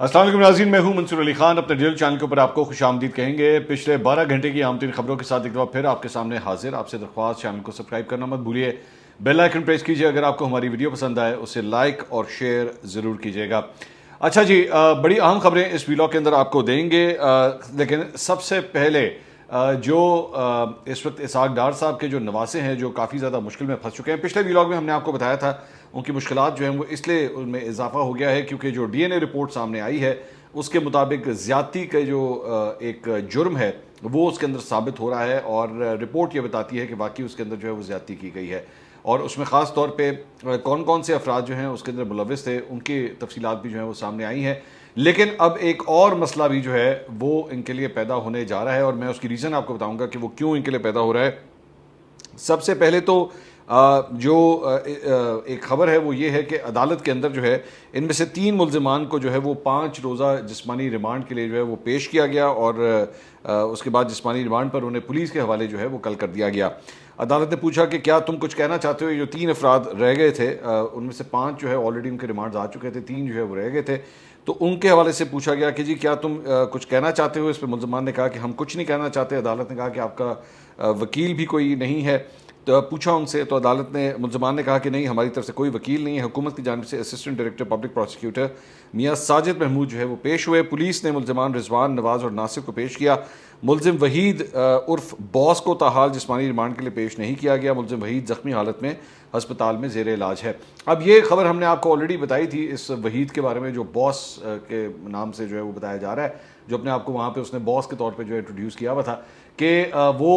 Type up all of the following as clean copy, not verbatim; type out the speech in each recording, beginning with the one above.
अस्सलाम वालेकुम नाज़रीन, मैं हूं मंसूर अली खान। अपने डिजिटल चैनल के ऊपर आपको खुशामदीद कहेंगे। पिछले 12 घंटे की आम तरीन खबरों के साथ एक दफ़ा फिर आपके सामने हाजिर। आपसे दरख्वास्त, चैनल को सब्सक्राइब करना मत भूलिए, बेल आइकन प्रेस कीजिए। अगर आपको हमारी वीडियो पसंद आए उसे लाइक और शेयर ज़रूर कीजिएगा। अच्छा जी, बड़ी अहम खबरें इस वीलॉग के अंदर आपको देंगे, लेकिन सबसे पहले जो इस वक्त इसहाक डार साहब के जो नवासे हैं जो काफ़ी ज़्यादा मुश्किल में फंस चुके हैं। पिछले व्लॉग में हमने आपको बताया था उनकी मुश्किलात जो हैं वो इसलिए उनमें इजाफा हो गया है क्योंकि जो डीएनए रिपोर्ट सामने आई है उसके मुताबिक ज़्यादती का जो एक जुर्म है वो उसके अंदर साबित हो रहा है और रिपोर्ट ये बताती है कि वाकई उसके अंदर जो है वो ज़्यादती की गई है और उसमें ख़ास तौर पे कौन कौन से अफराद जो हैं उसके अंदर मुलविस थे उनकी तफसीलात भी जो हैं वो सामने आई हैं। लेकिन अब एक और मसला भी जो है वो इनके लिए पैदा होने जा रहा है और मैं उसकी रीज़न आपको बताऊंगा कि वो क्यों इनके लिए पैदा हो रहा है। सबसे पहले तो जो एक ख़बर है वो ये है कि अदालत के अंदर जो है इनमें से 3 मुल्ज़िमान को जो है वो 5 रोज़ा जिस्मानी रिमांड के लिए जो है वो पेश किया गया और उसके बाद जिस्मानी रिमांड पर उन्हें पुलिस के हवाले जो है वो कल कर दिया गया। अदालत ने पूछा कि क्या तुम कुछ कहना चाहते हो। जो 3 अफराद रह गए थे उनमें से 5 जो है ऑलरेडी उनके रिमांड आ चुके थे, 3 जो है वो रह गए थे। तो उनके हवाले से पूछा गया कि जी क्या तुम कुछ कहना चाहते हो। इस पर मुल्ज़िमान ने कहा कि हम कुछ नहीं कहना चाहते। अदालत ने कहा कि आपका वकील भी कोई नहीं है। तो पूछा उनसे तो अदालत ने मुल्ज़िमान ने कहा कि नहीं, हमारी तरफ से कोई वकील नहीं है। हुकूमत की जानिब से असिस्टेंट डायरेक्टर पब्लिक प्रोसिक्यूटर मियाँ साजिद महमूद जो है वो पेश हुए। पुलिस ने मुल्ज़िमान रिजवान, नवाज़ और नासिर को पेश किया। मुल्ज़िम वहीद उर्फ बॉस को ताहाल जिस्मानी रिमांड के लिए पेश नहीं किया गया। मुल्ज़िम वहीद ज़ख्मी हालत में अस्पताल में ज़ेर इलाज है। अब ये खबर हमने आपको ऑलरेडी बताई थी इस वहीद के बारे में जो बॉस के नाम से जो है वो बताया जा रहा है, जो अपने आप को वहाँ पे उसने बॉस के तौर पे जो है इंट्रोड्यूस किया हुआ था कि वो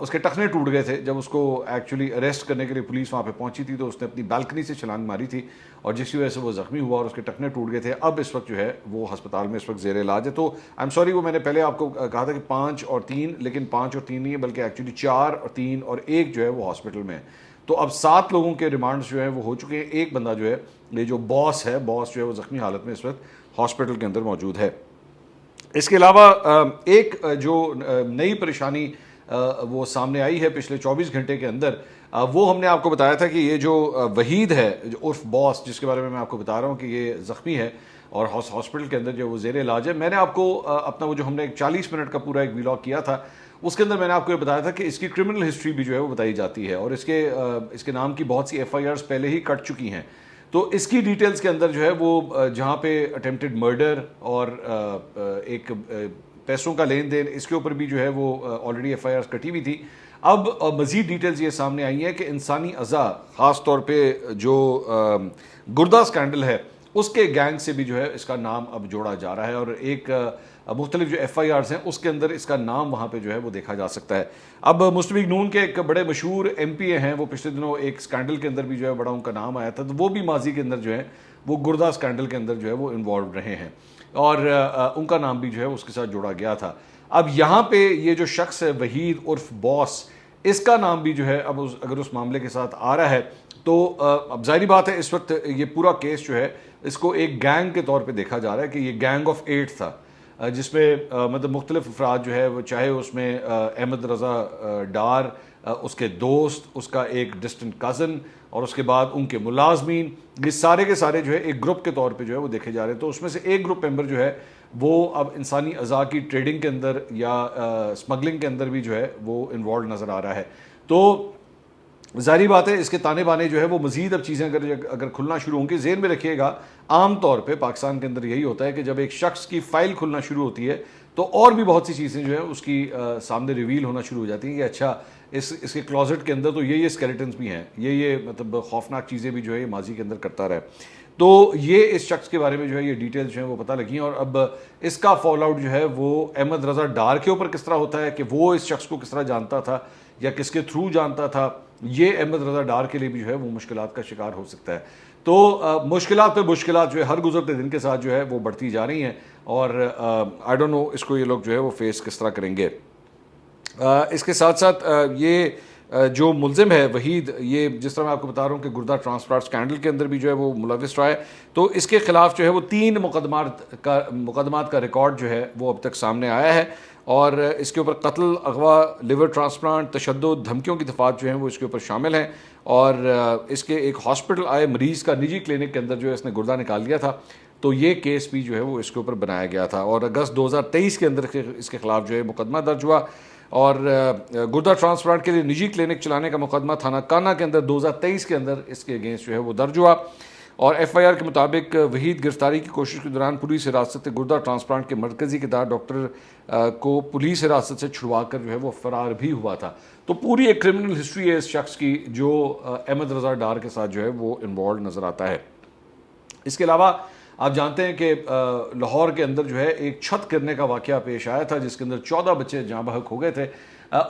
उसके टखने टूट गए थे जब उसको एक्चुअली अरेस्ट करने के लिए पुलिस वहाँ पे पहुंची थी। तो उसने अपनी बालकनी से छलांग मारी थी और जिसकी वजह से वो ज़ख्मी हुआ और उसके टखने टूट गए थे। अब इस वक्त जो है वो अस्पताल में इस वक्त ज़ेर इलाज है। तो आई एम सॉरी, वो मैंने पहले आपको कहा था कि 5 और 3, लेकिन 5 और 3 नहीं है बल्कि एक्चुअली 4 और 3 और 1 जो है वो हॉस्पिटल में है। तो अब 7 लोगों के रिमांड जो है वो हो चुके हैं। एक बंदा जो है, ये जो बॉस है, बॉस जो है वो ज़ख्मी हालत में इस वक्त हॉस्पिटल के अंदर मौजूद है। इसके अलावा एक जो नई परेशानी वो सामने आई है पिछले 24 घंटे के अंदर, वो हमने आपको बताया था कि ये जो वहीद है उर्फ बॉस, जिसके बारे में मैं आपको बता रहा हूँ कि ये ज़ख्मी है और हॉस्पिटल के अंदर जो वो ज़ेर इलाज है। मैंने आपको अपना वो जो हमने एक 40 मिनट का पूरा एक व्लॉग किया था उसके अंदर मैंने आपको ये बताया था कि इसकी क्रिमिनल हिस्ट्री भी जो है वो बताई जाती है और इसके नाम की बहुत सी FIRs पहले ही कट चुकी हैं। तो इसकी डिटेल्स के अंदर जो है वो जहाँ पे अटेम्प्टेड मर्डर और एक पैसों का लेन देन, इसके ऊपर भी जो है वो ऑलरेडी FIRs कटी हुई थी। अब मज़ीद डिटेल्स ये सामने आई हैं कि इंसानी अज़ा, ख़ास तौर पे जो गुर्दा स्कैंडल है उसके गैंग से भी जो है इसका नाम अब जोड़ा जा रहा है और एक मुख्तलिफ जो FIRs हैं उसके अंदर इसका नाम वहाँ पे जो है वो देखा जा सकता है। अब मुस्लिम लीग नून के एक बड़े मशहूर MPA हैं, वो पिछले दिनों एक स्कैंडल के अंदर भी जो है बड़ा उनका नाम आया था। तो वो भी माजी के अंदर जो है वो गुर्दा स्कैंडल के अंदर जो है वो इन्वॉल्व रहे हैं और उनका नाम भी जो है उसके साथ जोड़ा गया था। अब यहाँ पे ये जो शख्स है वहीद उर्फ बॉस, इसका नाम भी जो है अब अगर उस मामले के साथ आ रहा है तो अब जाहिर बात है इस वक्त ये पूरा केस जो है इसको एक गैंग के तौर पे देखा जा रहा है कि ये गैंग ऑफ 8 था, जिसमें मतलब मुख्तलिफ अफराद जो है वो, चाहे उसमें अहमद रज़ा डार, उसके दोस्त, उसका एक डिस्टेंट कज़न और उसके बाद उनके मुलाजमीन, ये सारे के सारे जो है एक ग्रुप के तौर पे जो है वो देखे जा रहे हैं। तो उसमें से एक ग्रुप मेंबर जो है वो अब इंसानी अज़ा की ट्रेडिंग के अंदर या स्मगलिंग के अंदर भी जो है वो इन्वॉल्व नज़र आ रहा है। तो जाहिर बात है इसके ताने बाने जो है वो मज़ीद अब चीज़ें अगर खुलना शुरू होंगी। ज़हन में रखिएगा, आम तौर पे पाकिस्तान के अंदर यही होता है कि जब एक शख्स की फ़ाइल खुलना शुरू होती है तो और भी बहुत सी चीज़ें जो है उसकी सामने रिवील होना शुरू हो जाती हैं कि अच्छा इसके क्लॉजेट के अंदर तो ये स्केलेटन्स भी हैं, ये मतलब खौफनाक चीज़ें भी जो है ये माजी के अंदर करता रहा है। तो ये इस शख्स के बारे में जो है ये डिटेल्स जो है वो पता लगी हैं और अब इसका फॉल आउट जो है वो अहमद रज़ा डार के ऊपर किस तरह होता है कि वो इस शख्स को किस तरह जानता था या किसके थ्रू जानता था, ये अहमद रज़ा डार के लिए भी जो है वो मुश्किलात का शिकार हो सकता है। तो मुश्किलात पे मुश्किलात जो है हर गुजरते दिन के साथ जो है वो बढ़ती जा रही हैं और आई डोंट नो इसको ये लोग जो है वो फेस किस तरह करेंगे। इसके साथ साथ ये जो मुल्ज़िम है वहीद, ये जिस तरह मैं आपको बता रहा हूँ कि गुर्दा ट्रांसप्लांट स्कैंडल के अंदर भी जो है वो मुलविस रहा है। तो इसके खिलाफ जो है वो 3 मुकदमात का रिकॉर्ड जो है वो अब तक सामने आया है और इसके ऊपर कत्ल, अगवा, लिवर ट्रांसप्लांट, तशद्दुद, धमकियों की दफात जो हैं वो इसके ऊपर शामिल हैं। और इसके एक हॉस्पिटल आए मरीज़ का निजी क्लिनिक के अंदर जो है इसने गुर्दा निकाल लिया था, तो ये केस भी जो है वो इसके ऊपर बनाया गया था। और अगस्त 2023 के अंदर इसके खिलाफ जो है मुकदमा दर्ज हुआ और गुर्दा ट्रांसप्लांट के लिए निजी क्लिनिक चलाने का मुकदमा थाना काना के अंदर 2023 के अंदर इसके अगेंस्ट जो है वो दर्ज हुआ। और FIR के मुताबिक वहीद गिरफ्तारी की कोशिश के दौरान पुलिस हिरासत से गुर्दा ट्रांसप्लांट के मरकजी किरदार डॉक्टर को पुलिस हिरासत से छुड़वा कर जो है वो फरार भी हुआ था। तो पूरी एक क्रिमिनल हिस्ट्री है इस शख्स की जो अहमद रज़ा डार के साथ जो है वो इन्वॉल्व नज़र आता है। इसके अलावा आप जानते हैं कि लाहौर के अंदर जो है एक छत गिरने का वाक़या पेश आया था जिसके अंदर 14 बच्चे जाँ बहक हो गए थे।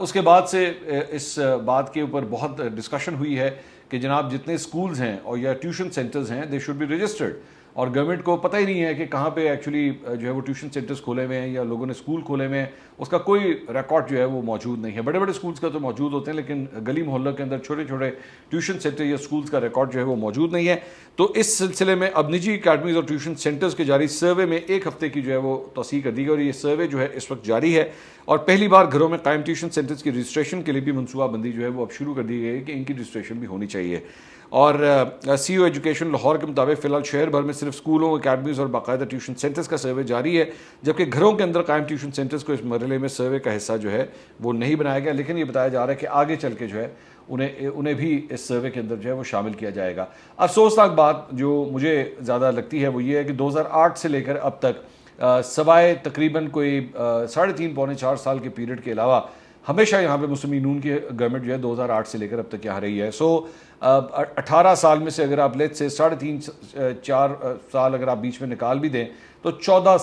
उसके बाद से इस बात के ऊपर बहुत डिस्कशन हुई है कि जनाब जितने स्कूल्स हैं और या ट्यूशन सेंटर्स हैं दे शुड बी रजिस्टर्ड, और गवर्नमेंट को पता ही नहीं है कि कहाँ पे एक्चुअली जो है वो ट्यूशन सेंटर्स खोले हुए हैं या लोगों ने स्कूल खोले हुए हैं, उसका कोई रिकॉर्ड जो है वो मौजूद नहीं है। बड़े बड़े स्कूल्स का तो मौजूद होते हैं लेकिन गली मोहल्लों के अंदर छोटे छोटे ट्यूशन सेंटर या स्कूल्स का रिकॉर्ड जो है वो मौजूद नहीं है। तो इस सिलसिले में अब निजी अकाडमीज और ट्यूशन सेंटर्स के जारी सर्वे में 1 हफ्ते की जो है वो तौसीह कर दी गई और ये सर्वे जो है इस वक्त जारी है। और पहली बार घरों में कायम ट्यूशन सेंटर्स की रजिस्ट्रेशन के लिए भी मनसूबाबंदी जो है वो अब शुरू कर दी गई है कि इनकी रजिस्ट्रेशन भी होनी चाहिए। और CO एजुकेशन लाहौर के मुताबिक फ़िलहाल शहर भर में सिर्फ स्कूलों, अकाडमीज़ और बाकायदा ट्यूशन सेंटर्स का सर्वे जारी है, जबकि घरों के अंदर कायम ट्यूशन सेंटर्स को इस मरहले में सर्वे का हिस्सा जो है वो नहीं बनाया गया। लेकिन ये बताया जा रहा है कि आगे चल के जो है उन्हें भी इस सर्वे के अंदर जो है वो शामिल किया जाएगा। अफसोसनाक बात जो मुझे ज़्यादा लगती है वो ये है कि 2008 से लेकर अब तक सवाए तकरीबन कोई 3.5 पौने 4 साल के पीरियड के अलावा हमेशा यहाँ पे मुस्लिम लीग नून की गवर्नमेंट जो है 2008 से लेकर अब तक यहाँ रही है। 18 साल में से अगर आप लेट से 3.5-4 साल अगर आप बीच में निकाल भी दें तो 14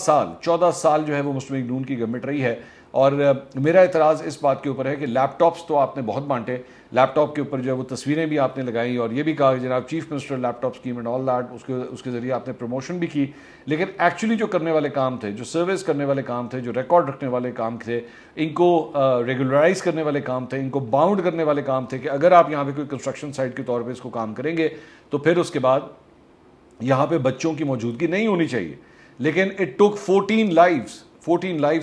साल जो है वो मुस्लिम लीग नून की गवर्नमेंट रही है। और मेरा एतराज़ इस बात के ऊपर है कि लैपटॉप्स तो आपने बहुत बांटे, लैपटॉप के ऊपर जो है वो तस्वीरें भी आपने लगाई और ये भी कहा कि जनाब chief minister laptop scheme and all that, उसके ज़रिए आपने प्रमोशन भी की, लेकिन एक्चुअली जो करने वाले काम थे, जो सर्विस करने वाले काम थे, जो रिकॉर्ड रखने वाले काम थे, इनको रेगुलराइज करने वाले काम थे, इनको बाउंड करने वाले काम थे कि अगर आप यहाँ पे कोई कंस्ट्रक्शन साइट के तौर पर इसको काम करेंगे तो फिर उसके बाद यहाँ पे बच्चों की मौजूदगी नहीं होनी चाहिए। लेकिन it took 14 lives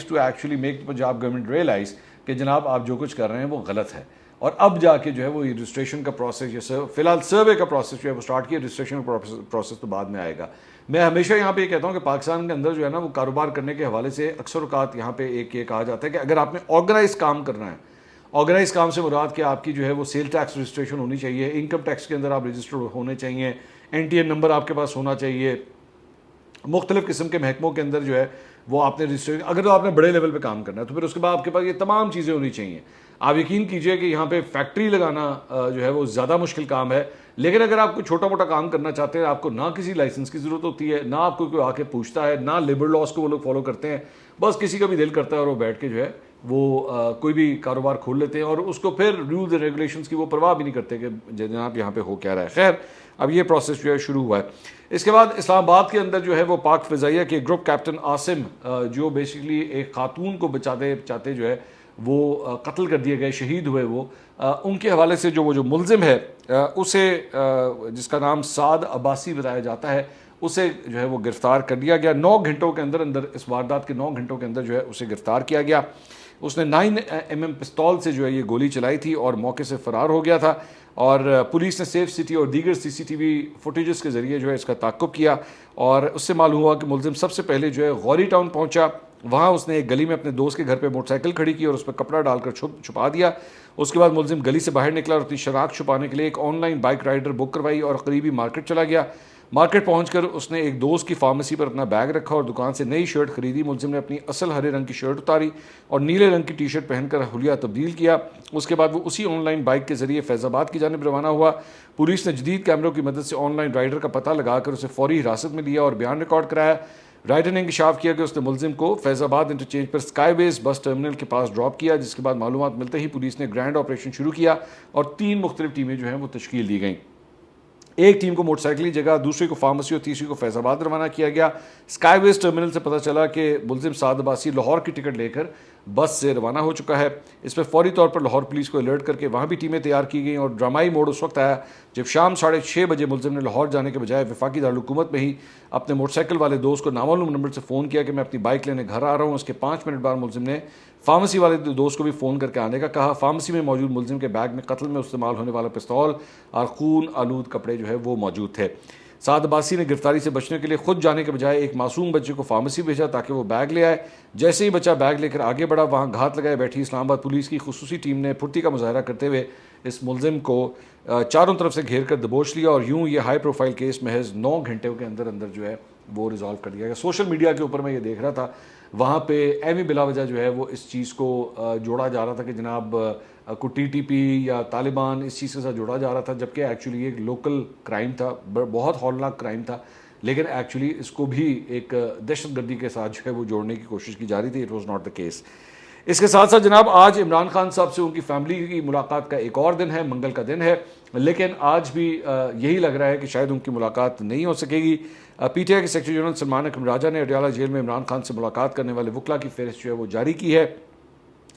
to actually make Punjab government realize कि जनाब आप जो कुछ कर रहे हैं वो गलत है। और अब जाके जो है वो रजिस्ट्रेशन का प्रोसेस, या फिलहाल सर्वे का प्रोसेस जो है वो स्टार्ट किया, रजिस्ट्रेशन का प्रोसेस तो बाद में आएगा। मैं हमेशा यहाँ पे ये कहता हूँ कि पाकिस्तान के अंदर जो है ना वो कारोबार करने के हवाले से अक्सर औकात यहाँ पे एक ये कहा जाता है कि अगर आपने ऑर्गेनाइज काम करना है, ऑर्गेनाइज काम से मुराद कि आपकी जो है वो सेल टैक्स रजिस्ट्रेशन होनी चाहिए, इनकम टैक्स के अंदर आप रजिस्टर्ड होने चाहिए, NTN नंबर आपके पास होना चाहिए, मुख्तलिफ किस्म के महकमों के अंदर जो है वो आपने रजिस्ट्रेशन, अगर तो आपने बड़े लेवल पे काम करना है तो फिर उसके बाद आपके पास ये तमाम चीज़ें होनी चाहिए। आप यकीन कीजिए कि यहाँ पे फैक्ट्री लगाना जो है वो ज़्यादा मुश्किल काम है, लेकिन अगर आप कोई छोटा मोटा काम करना चाहते हैं, आपको ना किसी लाइसेंस की ज़रूरत होती है, ना आपको कोई आके पूछता है, ना लेबर लॉस को वो लोग फॉलो करते हैं, बस किसी का भी दिल करता है और वो बैठ के जो है वो कोई भी कारोबार खोल लेते हैं और उसको फिर रूल्स एंड रेगुलेशंस की वो परवाह भी नहीं करते कि जनाब यहाँ पे हो क्या रहा है। खैर अब ये प्रोसेस जो है शुरू हुआ है। इसके बाद इस्लामाबाद के अंदर जो है वो पाक फ़िज़ाइया के ग्रुप कैप्टन आसिम जो बेसिकली एक खातून को बचाते जो है वो कत्ल कर दिए गए, शहीद हुए वो, उनके हवाले से जो मुल्ज़िम है उसे जिसका नाम साद अब्बासी बताया जाता है, उसे जो है वो गिरफ़्तार कर लिया गया। 9 घंटों के अंदर इस वारदात के 9 घंटों के अंदर जो है उसे गिरफ़्तार किया गया। उसने 9mm पिस्तौल से जो है ये गोली चलाई थी और मौके से फ़रार हो गया था। और पुलिस ने सेफ सिटी और दीगर CCTV फुटेजेस के ज़रिए जो है इसका ताक़ुब किया और उससे मालूम हुआ कि मुल्ज़िम सबसे पहले जो है गौरी टाउन पहुंचा। वहाँ उसने एक गली में अपने दोस्त के घर पे मोटरसाइकिल खड़ी की और उस पर कपड़ा डालकर छुपा दिया। उसके बाद मुल्ज़िम गली से बाहर निकला और अपनी शराक छुपाने के लिए एक ऑनलाइन बाइक राइडर बुक करवाई और करीबी मार्केट चला गया। मार्केट पहुंचकर उसने एक दोस्त की फार्मेसी पर अपना बैग रखा और दुकान से नई शर्ट खरीदी। मुल्ज़िम ने अपनी असल हरे रंग की शर्ट उतारी और नीले रंग की टी-शर्ट पहनकर हुलिया तब्दील किया। उसके बाद वो उसी ऑनलाइन बाइक के जरिए फैज़ाबाद की जानिब रवाना हुआ। पुलिस ने जदीद कैमरों की मदद से ऑनलाइन राइडर का पता लगाकर उसे फौरी हिरासत में लिया और बयान रिकॉर्ड कराया। राइडर ने इंकशाफ किया कि उसने मुल्ज़िम को फैज़ाबाद इंटरचेंज पर स्काईवेज बस टर्मिनल के पास ड्रॉप किया, जिसके बाद मालूमात मिलते ही पुलिस ने ग्रैंड ऑपरेशन शुरू किया और 3 मुख्तलिफ टीमें जो हैं वो तश्कील दी गई। एक टीम को मोटरसाइकिल की जगह, दूसरी को फार्मेसी और तीसरी को फैज़ाबाद रवाना किया गया। स्काईवेज टर्मिनल से पता चला कि मुल्ज़िम साद अब्बासी लाहौर की टिकट लेकर बस से रवाना हो चुका है। इस पर फौरी तौर पर लाहौर पुलिस को अलर्ट करके वहाँ भी टीमें तैयार की गई और ड्रामाई मोड उस वक्त आया जब शाम 6:30 बजे मुल्ज़िम ने लाहौर जाने के बजाय वफाकी दारुल-हुकूमत में ही अपने मोटरसाइकिल वाले दोस्त को नामालूम नंबर से फ़ोन किया कि मैं अपनी बाइक लेने घर आ रहा हूँ। उसके 5 मिनट बाद मुल्ज़िम ने फार्मेसी वाले दोस्त को भी फ़ोन करके आने का कहा। फार्मेसी में मौजूद मुलजिम के बैग में कत्ल में इस्तेमाल होने वाला पिस्तौल और खून आलूद कपड़े जो है वो मौजूद थे। साद अब्बासी ने गिरफ्तारी से बचने के लिए खुद जाने के बजाय एक मासूम बच्चे को फार्मेसी भेजा ताकि वो बैग ले आए। जैसे ही बच्चा बैग लेकर आगे बढ़ा, वहाँ घात लगाए बैठी इस्लामाबाद पुलिस की खुसूसी टीम ने फुर्ती का मुजाहरा करते हुए इस मुलजिम को चारों तरफ से घेर कर दबोच लिया और यूं ये हाई प्रोफाइल केस महज 9 घंटे के अंदर अंदर जो है वो रिजॉल्व कर दिया गया। सोशल मीडिया के ऊपर मैं ये देख रहा था, वहाँ पे एमी बिला वजह जो है वो इस चीज़ को जोड़ा जा रहा था कि जनाब को TTP या तालिबान इस चीज़ के साथ जोड़ा जा रहा था, जबकि एक्चुअली ये एक लोकल क्राइम था, बहुत हौलनाक क्राइम था, लेकिन एक्चुअली इसको भी एक दहशतगर्दी के साथ जो है वो जोड़ने की कोशिश की जा रही थी। It was not the case. इसके साथ साथ जनाब आज इमरान खान साहब से उनकी फैमिली की मुलाकात का एक और दिन है, मंगल का दिन है, लेकिन आज भी यही लग रहा है कि शायद उनकी मुलाकात नहीं हो सकेगी। PTI के सेक्रेटरी जनरल सलमान अकरम राजा ने अडयाला जेल में इमरान खान से मुलाकात करने वाले वकला की फहरिस्त जो है वो जारी की है।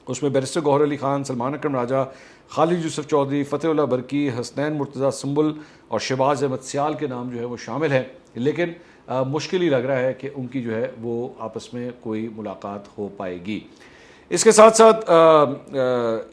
उसमें बैरिस्टर गौहर अली खान, सलमान अकरम राजा, खालिद यूसुफ चौधरी, फ़तेहुल्लाह बरकी, हसनैन मुर्तज़ा सुंबुल और शहबाज अहमद सियाल के नाम जो है वो शामिल हैं, लेकिन मुश्किल ही लग रहा है कि उनकी जो है वो आपस में कोई मुलाकात हो पाएगी। इसके साथ साथ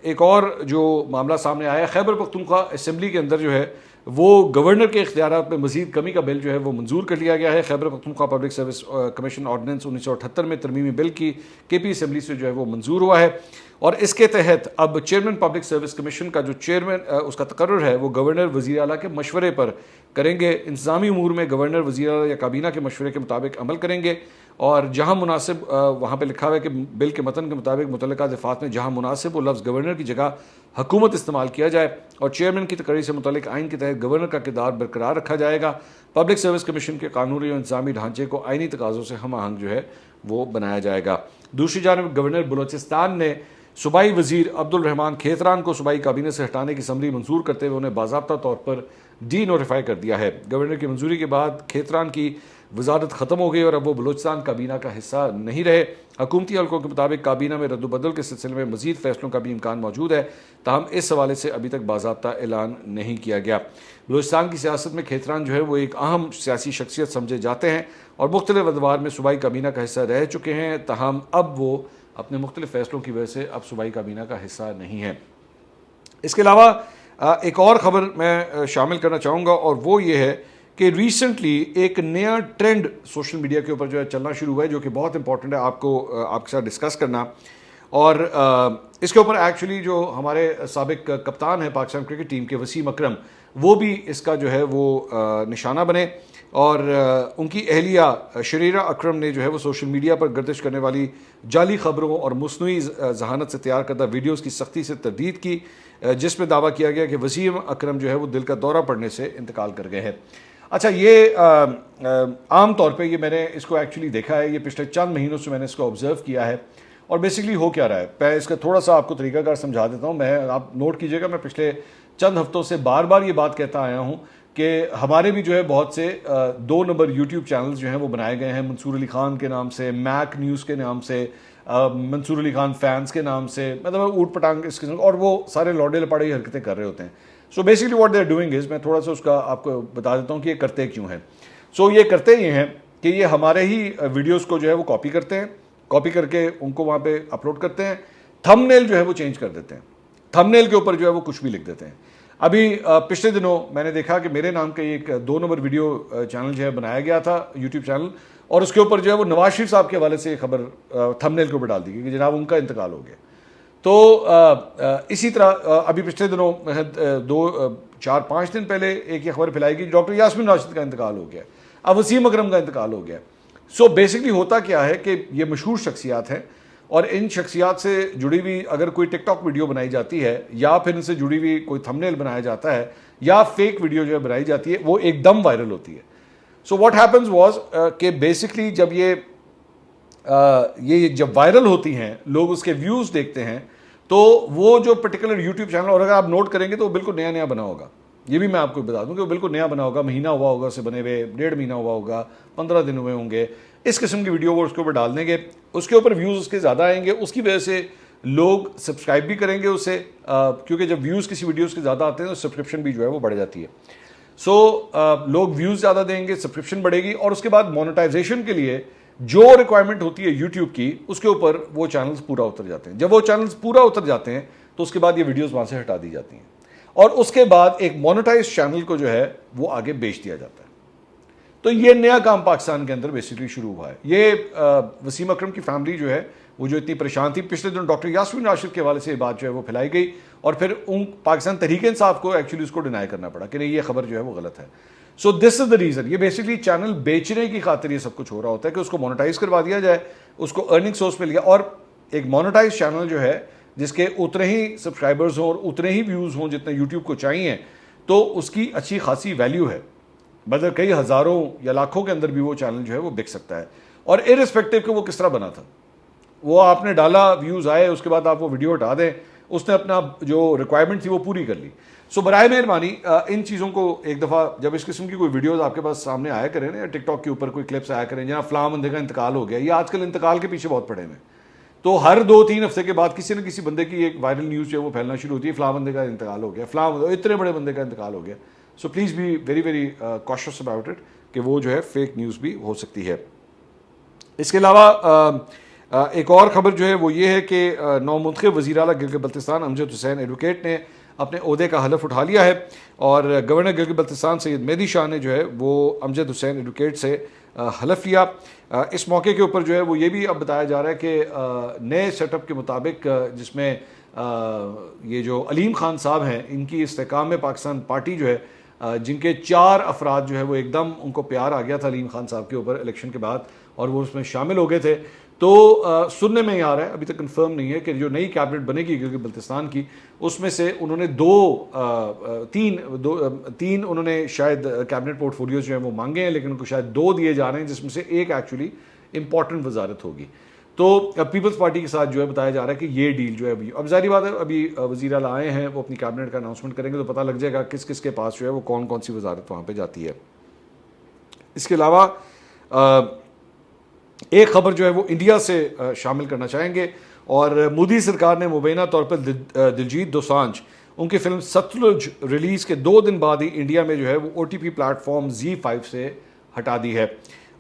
एक और जो मामला सामने आया, खैबर पख्तूनख्वा असेंबली के अंदर जो है वो गवर्नर के इख्तियारात में मजीद कमी का बिल जो है वो मंजूर कर लिया गया है। Khyber Pakhtunkhwa public service commission ordinance 1978 में तरमीमी बिल की KP असेंबली से जो है वो मंजूर हुआ है और इसके तहत अब चेयरमैन पब्लिक सर्विस कमीशन का जो चेयरमैन उसका तकर्रुर है वो गवर्नर वज़ीर आला के मशवरे पर करेंगे। इंतज़ामी उमूर में गवर्नर वज़ीर आला या काबीना के मशवरे के मुताबिक अमल करेंगे और जहाँ मुनासिब वहाँ पर लिखा हुआ है कि बिल के मतन के मुताबिक मुतल्लिका दफ़ात में जहाँ मुनासिब वो लफ्ज़ गवर्नर की जगह हुकूमत इस्तेमाल किया जाए और चेयरमैन की तकरीर से मुतल्लिक आइन के तहत गवर्नर का किरदार बरकरार रखा जाएगा। पब्लिक सर्विस कमीशन के कानूनी और इंतजामी ढांचे को आइनी तकाज़ों से हम आहंग जो है वो बनाया जाएगा। दूसरी जानब गवर्नर बलोचिस्तान ने सूबाई वज़ीर अब्दुल रहमान खेतरान को सूबाई काबीना से हटाने की समरी मंजूर करते हुए उन्हें बाज़ाब्ता तौर पर डी-नोटिफाई कर दिया है। गवर्नर की मंजूरी के बाद खेतरान की वजारत ख़त्म हो गई और अब वो बलूचिस्तान काबीना का हिस्सा नहीं रहे। हुकूमती हल्कों के मुताबिक काबीना में रद्दबदल के सिलसिले में मजीद फैसलों का भी इम्कान मौजूद है, ताहम इस हवाले से अभी तक बाज़ाब्ता ऐलान नहीं किया गया। बलूचिस्तान की सियासत में खेतरान जो है वो एक अहम सियासी शख्सियत समझे जाते हैं और मुख्तलिफ अदवार में सूबाई काबीना का हिस्सा रह चुके हैं, ताहम अब वो अपने मुख्तलिफ फैसलों की वजह से अब सूबाई काबीना का हिस्सा नहीं है। इसके अलावा एक और ख़बर मैं शामिल करना चाहूँगा और वो ये है कि रिसेंटली एक नया ट्रेंड सोशल मीडिया के ऊपर जो है चलना शुरू हुआ है, जो कि बहुत इंपॉर्टेंट है आपको आपके साथ डिस्कस करना। और इसके ऊपर एक्चुअली जो हमारे साबिक कप्तान है पाकिस्तान क्रिकेट टीम के वसीम अकरम, वो भी इसका जो है वो निशाना बने और उनकी अहलिया शरीरा अकरम ने जो है वो सोशल मीडिया पर गर्दिश करने वाली जाली खबरों और मुस्नुई जहानत से तैयार करदा वीडियोज़ की सख्ती से तरदीद की, जिसमें दावा किया गया कि वसीम अकरम जो है वो दिल का दौरा पड़ने से इंतकाल कर गए हैं। अच्छा, ये आम तौर पे ये मैंने इसको एक्चुअली देखा है, ये पिछले चंद महीनों से मैंने इसको ऑब्जर्व किया है और बेसिकली हो क्या रहा है, मैं इसका थोड़ा सा आपको तरीकाकार समझा देता हूँ। आप नोट कीजिएगा, मैं पिछले चंद हफ्तों से बार बार ये बात कहता आया हूँ कि हमारे भी जो है बहुत से 2 नंबर यूट्यूब चैनल्स जो हैं वो बनाए गए हैं मंसूर अली खान के नाम से, मैक न्यूज़ के नाम से, मंसूर अली खान फैंस के नाम से, मतलब ऊट पटांग इसके, और वो सारे लौडे लपाड़े हरकतें कर रहे होते हैं। So basically what they are doing is, मैं थोड़ा सा उसका आपको बता देता हूँ कि ये करते क्यों हैं। सो ये करते ये हैं कि ये हमारे ही वीडियोज़ को जो है वो कॉपी करते हैं, कॉपी करके उनको वहाँ पे अपलोड करते हैं, थंबनेल जो है वो चेंज कर देते हैं, थंबनेल के ऊपर जो है वो कुछ भी लिख देते हैं। अभी पिछले दिनों मैंने देखा कि मेरे नाम का एक 2 नंबर वीडियो चैनल जो है बनाया गया था यूट्यूब चैनल, और उसके ऊपर जो है वो नवाज शरीफ साहब के हवाले से खबर थंबनेल के ऊपर डाल दी गई कि जनाब उनका इंतकाल हो गया। तो इसी तरह अभी पिछले दिनों 2-4-5 दिन पहले एक ये खबर फैलाई कि डॉक्टर यास्मीन राशिद का इंतकाल हो गया, अब वसीम अकरम का इंतकाल हो गया। सो बेसिकली होता क्या है कि ये मशहूर शख्सियात हैं और इन शख्सियात से जुड़ी हुई अगर कोई टिकटॉक वीडियो बनाई जाती है या फिर इनसे जुड़ी हुई कोई थंबनेल बनाया जाता है या फेक वीडियो जो है बनाई जाती है, वो एकदम वायरल होती है। सो व्हाट हैपेंस वाज कि बेसिकली जब ये जब वायरल होती हैं, लोग उसके व्यूज़ देखते हैं, तो वो जो पर्टिकुलर यूट्यूब चैनल, और अगर आप नोट करेंगे तो वो बिल्कुल नया नया बना होगा, ये भी मैं आपको बता दूं कि वो बिल्कुल नया बना होगा, महीना हुआ होगा उसे बने हुए, 1.5 महीना हुआ होगा, 15 दिन हुए होंगे, इस किस्म की वीडियो वो उसके ऊपर डाल देंगे, उसके ऊपर व्यूज़ उसके ज़्यादा आएंगे, उसकी वजह से लोग सब्सक्राइब भी करेंगे उसे, क्योंकि जब व्यूज़ किसी वीडियोज़ के ज़्यादा आते हैं तो सब्सक्रिप्शन भी जो है वो बढ़ जाती है। सो लोग व्यूज़ ज़्यादा देंगे, सब्सक्रिप्शन बढ़ेगी, और उसके बाद मोनेटाइजेशन के लिए जो रिक्वायरमेंट होती है यूट्यूब की उसके ऊपर वो चैनल्स पूरा उतर जाते हैं। जब वो चैनल्स पूरा उतर जाते हैं तो उसके बाद ये वीडियोस वहां से हटा दी जाती हैं और उसके बाद एक मोनेटाइज चैनल को जो है वो आगे बेच दिया जाता है। तो ये नया काम पाकिस्तान के अंदर बेसिकली शुरू हुआ है। ये वसीम अकरम की फैमिली जो है वो जो इतनी परेशान थी, पिछले दिनों डॉक्टर यास्मीन राशिद के हवाले से ये बात जो है वो फैलाई गई और फिर उन पाकिस्तान तहरीक इंसाफ को एक्चुअली उसको डिनाई करना पड़ा कि नहीं ये खबर जो है वो गलत है। So this is the reason. ये बेसिकली चैनल बेचने की खातिर ये सब कुछ हो रहा होता है कि उसको मोनेटाइज करवा दिया जाए, उसको अर्निंग सोर्स पे लिया। और एक मोनेटाइज चैनल जो है जिसके उतने ही सब्सक्राइबर्स हों और उतने ही व्यूज़ हों जितने यूट्यूब को चाहिए, तो उसकी अच्छी खासी वैल्यू है। मतलब कई हज़ारों या लाखों के अंदर भी वो चैनल जो है वो बिक सकता है। और इररिस्पेक्टिव कि वो किस तरह बना था, वो आपने डाला, व्यूज़ आए, उसके बाद आप वो वीडियो हटा दें, उसने अपना जो रिक्वायरमेंट थी वो पूरी कर ली। सो बराए मेहरबानी इन चीज़ों को एक दफ़ा जब इस किस्म की कोई वीडियोज़ आपके पास सामने आया करें ना, या टिकटॉक के ऊपर कोई क्लिप्स आया करें जहाँ फलां बंदे का इंतकाल हो गया, ये आजकल इंतकाल के पीछे बहुत पड़े हैं, तो हर 2-3 हफ्ते के बाद किसी न किसी बंदे की एक वायरल न्यूज़ जो है वो फैलना शुरू होती है, फलां बंदे का इंतकाल हो गया, फलां इतने बड़े बंदे का इंतकाल हो गया। So please be very very cautious about it कि वो जो है फेक न्यूज़ भी हो सकती है। इसके अलावा एक और ख़बर जो है वो ये है कि नौमुंतखब वज़ीर आला गिलगित बल्तिस्तान अमजद हुसैन एडवोकेट ने अपने ओहदे का हलफ उठा लिया है और गवर्नर गिलगित बल्तिस्तान सैयद मेहदी शाह ने जो है वो अमजद हुसैन एडवोकेट से हलफ लिया। इस मौके के ऊपर जो है वो ये भी अब बताया जा रहा है कि नए सेटअप के मुताबिक जिसमें ये जो अलीम खान साहब हैं, इनकी इस्तेकाम में पाकिस्तान पार्टी जो है जिनके 4 अफराद जो है वो एकदम उनको प्यार आ गया था अलीम खान साहब के ऊपर इलेक्शन के बाद और वो उसमें शामिल हो गए थे। तो सुनने में ही आ रहा है, अभी तक कंफर्म नहीं है, कि जो नई कैबिनेट बनेगी गिलगित बल्तिस्तान की, उसमें से उन्होंने तीन उन्होंने शायद कैबिनेट पोर्टफोलियोज जो है वो मांगे हैं, लेकिन उनको शायद 2 दिए जा रहे हैं, जिसमें से एक एक्चुअली इंपॉर्टेंट वजारत होगी। तो पीपल्स पार्टी के साथ जो है बताया जा रहा है कि ये डील जो है अभी, अब जाहिर बात है अभी वज़ीर आला आए हैं, वो अपनी कैबिनेट का अनाउंसमेंट करेंगे तो पता लग जाएगा किस किस के पास जो है वो कौन कौन सी वजारत वहाँ पर जाती है। इसके अलावा एक खबर जो है वो इंडिया से शामिल करना चाहेंगे और मोदी सरकार ने मुबैना तौर पर दिलजीत दोसांझ उनकी फिल्म सतलुज रिलीज़ के 2 दिन बाद ही इंडिया में जो है वो OTP प्लेटफॉर्म ZEE5 से हटा दी है।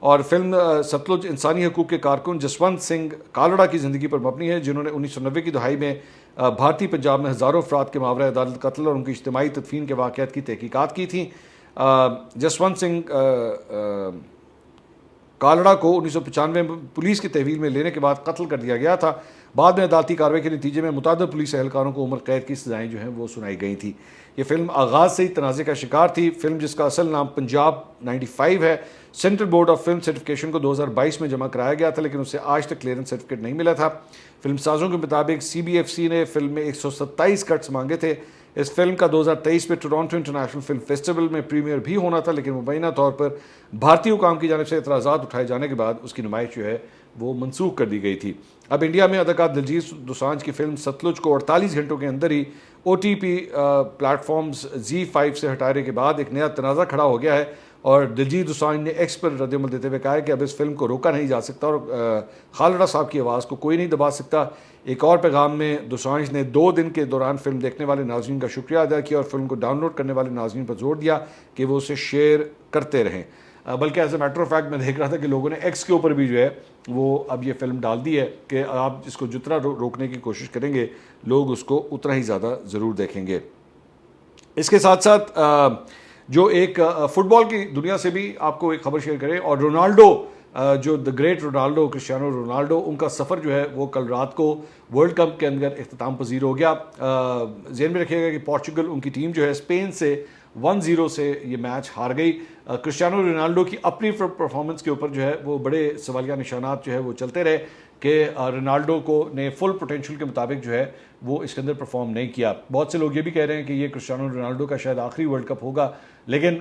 और फिल्म सतलुज इंसानी हकूक़ के कारकुन जसवंत सिंह कालड़ा की ज़िंदगी पर मबनी है, जिन्होंने 1990 की दहाई में भारतीय पंजाब में हज़ारों अफराद के मावरा अदालत कत्ल और उनकी इज्तिमाई तदफीन के वाक़यात की तहकीकात की थी। जसवंत सिंह कालड़ा को 1995 में पुलिस की तहवील में लेने के बाद कत्ल कर दिया गया था। बाद में अदालती कार्रवाई के नतीजे में मुतादिद पुलिस एहलकारों को उम्र कैद की सजाएं जो हैं वो सुनाई गई थी। ये फिल्म आगाज़ से ही तनाज़े का शिकार थी। फिल्म जिसका असल नाम पंजाब 95 है, central board of film certification को 2022 में जमा कराया गया था, लेकिन उससे आज तक क्लियरेंस सर्टिफिकेट नहीं मिला था। फिल्म साजों के मुताबिक CBFC ने फिल्म में 127 कट्स मांगे थे। इस फिल्म का 2023 में टोरंटो इंटरनेशनल फिल्म फेस्टिवल में प्रीमियर भी होना था, लेकिन मुबैना तौर पर भारतीय हुकाम की जानिब से एतराज़ात उठाए जाने के बाद उसकी नुमाइश जो है वो मनसूख कर दी गई थी। अब इंडिया में अदाकार दिलजीत दोसांझ की फिल्म सतलुज को 48 घंटों के अंदर ही OTP प्लेटफॉर्म्स ZEE5 से हटाने के बाद एक नया तनाज़ा खड़ा हो गया है और दिलजीत दोसांझ ने एक्स पर रद्दमल देते हुए कहा है कि अब इस फिल्म को रोका नहीं जा सकता और खालड़ा साहब की आवाज़ को कोई नहीं दबा सकता। एक और पैगाम में दोसांझ ने 2 दिन के दौरान फिल्म देखने वाले नाज़रीन का शुक्रिया अदा किया और फिल्म को डाउनलोड करने वाले नाज़रीन पर जोर दिया कि वो उसे शेयर करते रहें। बल्कि as a matter of fact मैं देख रहा था कि लोगों ने एक्स के ऊपर भी जो है वो अब ये फिल्म डाल दी है कि आप इसको जितना रोकने की कोशिश करेंगे लोग उसको उतना ही ज़्यादा ज़रूर देखेंगे। इसके साथ साथ जो एक फुटबॉल की दुनिया से भी आपको एक खबर शेयर करें, और रोनाल्डो जो the great Ronaldo, Cristiano Ronaldo, उनका सफ़र जो है वो कल रात को वर्ल्ड कप के अंदर इख्तिताम पजीर हो गया। ज़हन में रखिएगा कि पोर्चुगल उनकी टीम जो है स्पेन से 1-0 से ये मैच हार गई। क्रिस्टियानो रोनाल्डो की अपनी परफॉर्मेंस के ऊपर जो है वो बड़े सवालिया निशानात जो है वो चलते रहे कि रोनाल्डो को ने फुल पोटेंशियल के मुताबिक जो है वो इसके अंदर परफॉर्म नहीं किया। बहुत से लोग ये भी कह रहे हैं कि ये क्रिस्टियानो रोनाल्डो का शायद आखिरी वर्ल्ड कप होगा, लेकिन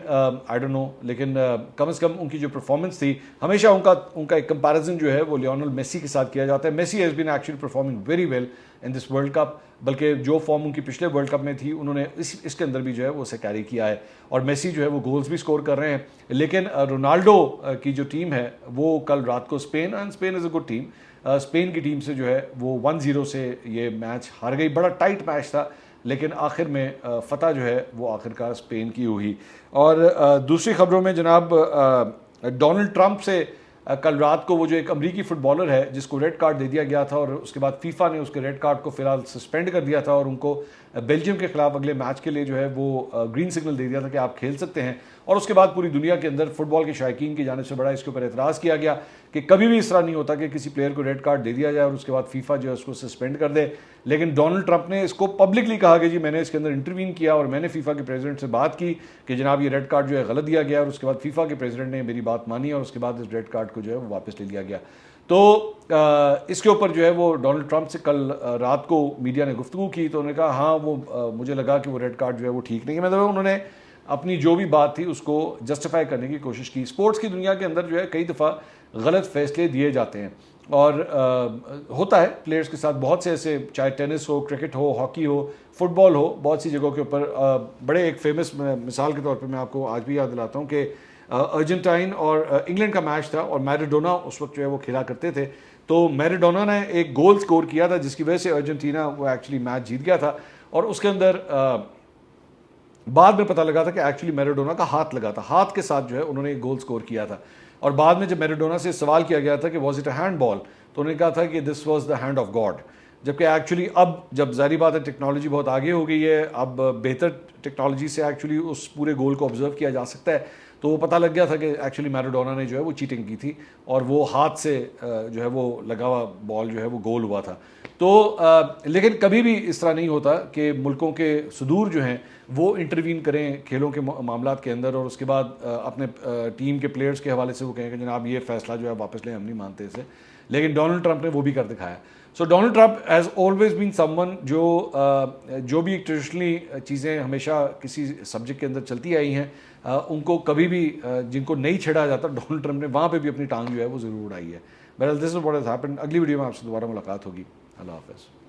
आई डोंट नो, लेकिन कम से कम उनकी जो परफॉर्मेंस थी, हमेशा उनका एक कंपैरिजन जो है वो लियोनेल मेसी के साथ किया जाता है। Messi has been actually performing very well in this world cup, बल्कि जो फॉर्म उनकी पिछले वर्ल्ड कप में थी उन्होंने इसके अंदर भी जो है वो उसे कैरी किया है और मेसी जो है वो गोल्स भी स्कोर कर रहे हैं। लेकिन रोनाल्डो की जो टीम है वो कल रात को Spain is a good team, Spain की टीम से जो है वो 1-0 से ये मैच हार गई। बड़ा टाइट मैच था, लेकिन आखिर में फ़तह जो है वो आखिरकार स्पेन की हुई। और दूसरी खबरों में जनाब डोनाल्ड ट्रंप से कल रात को वो जो एक अमरीकी फुटबॉलर है जिसको रेड कार्ड दे दिया गया था और उसके बाद फीफा ने उसके रेड कार्ड को फिलहाल सस्पेंड कर दिया था और उनको बेल्जियम के खिलाफ अगले मैच के लिए जो है वो ग्रीन सिग्नल दे दिया था कि आप खेल सकते हैं। और उसके बाद पूरी दुनिया के अंदर फुटबॉल के शायकीन की जानिब से बड़ा इसके ऊपर एतराज़ किया गया कि कभी भी इस तरह नहीं होता कि किसी प्लेयर को रेड कार्ड दे दिया जाए और उसके बाद फीफा जो है उसको सस्पेंड कर दे। लेकिन डोनाल्ड ट्रंप ने इसको पब्लिकली कहा कि जी मैंने इसके अंदर इंटरवीन किया और मैंने फीफा के प्रेसिडेंट से बात की कि जनाब ये रेड कार्ड जो है गलत दिया गया और उसके बाद फीफा के प्रेसिडेंट ने मेरी बात मानी और उसके बाद इस रेड कार्ड को जो है वो वापस ले लिया गया। तो इसके ऊपर जो है वो डोनाल्ड ट्रंप से कल रात को मीडिया ने गुफ्तगू की तो उन्होंने कहा हाँ वो मुझे लगा कि वो रेड कार्ड जो है वो ठीक नहीं है। मतलब उन्होंने अपनी जो भी बात थी उसको जस्टिफाई करने की कोशिश की। स्पोर्ट्स की दुनिया के अंदर जो है कई दफ़ा गलत फैसले दिए जाते हैं और होता है प्लेयर्स के साथ बहुत से ऐसे, चाहे टेनिस हो, क्रिकेट हो, हॉकी हो, फुटबॉल हो, बहुत सी जगहों के ऊपर बड़े एक फेमस मिसाल के तौर पे मैं आपको आज भी याद दिलाता हूँ कि अर्जेंटाइन और इंग्लैंड का मैच था और मैराडोना उस वक्त जो है वो खेला करते थे। तो मैराडोना ने एक गोल स्कोर किया था जिसकी वजह से अर्जेंटीना वो एक्चुअली मैच जीत गया था और उसके अंदर बाद में पता लगा था कि एक्चुअली मैराडोना का हाथ लगा था, हाथ के साथ जो है उन्होंने एक गोल स्कोर किया था। और बाद में जब मैराडोना से सवाल किया गया था कि was it a hand ball तो उन्होंने कहा था कि this was the hand of God. जबकि एक्चुअली अब जब जारी बात है टेक्नोलॉजी बहुत आगे हो गई है, अब बेहतर टेक्नोलॉजी से एक्चुअली उस पूरे गोल को ऑब्जर्व किया जा सकता है। तो वो पता लग गया था कि एक्चुअली मैराडोना ने जो है वो चीटिंग की थी और वो हाथ से जो है वो लगा हुआ बॉल जो है वो गोल हुआ था। तो लेकिन कभी भी इस तरह नहीं होता कि मुल्कों के सुदूर जो हैं वो इंटरवीन करें खेलों के मामलात के अंदर और उसके बाद अपने टीम के प्लेयर्स के हवाले से वो कहें कि जनाब ये फैसला जो है वापस लें, हम नहीं मानते इसे। लेकिन डोनाल्ड ट्रंप ने वो भी कर दिखाया। So Donald Trump has always been someone जो भी ट्रेडिशनली चीज़ें हमेशा किसी सब्जेक्ट के अंदर चलती आई हैं उनको कभी भी जिनको नहीं छेड़ा जाता, डोनाल्ड ट्रंप ने वहाँ पे भी अपनी टांग जो है वो ज़रूर उड़ाई है। बहरहाल this is what has happened. अगली वीडियो में आपसे दोबारा मुलाकात होगी। अल्लाह हाफ़िज़।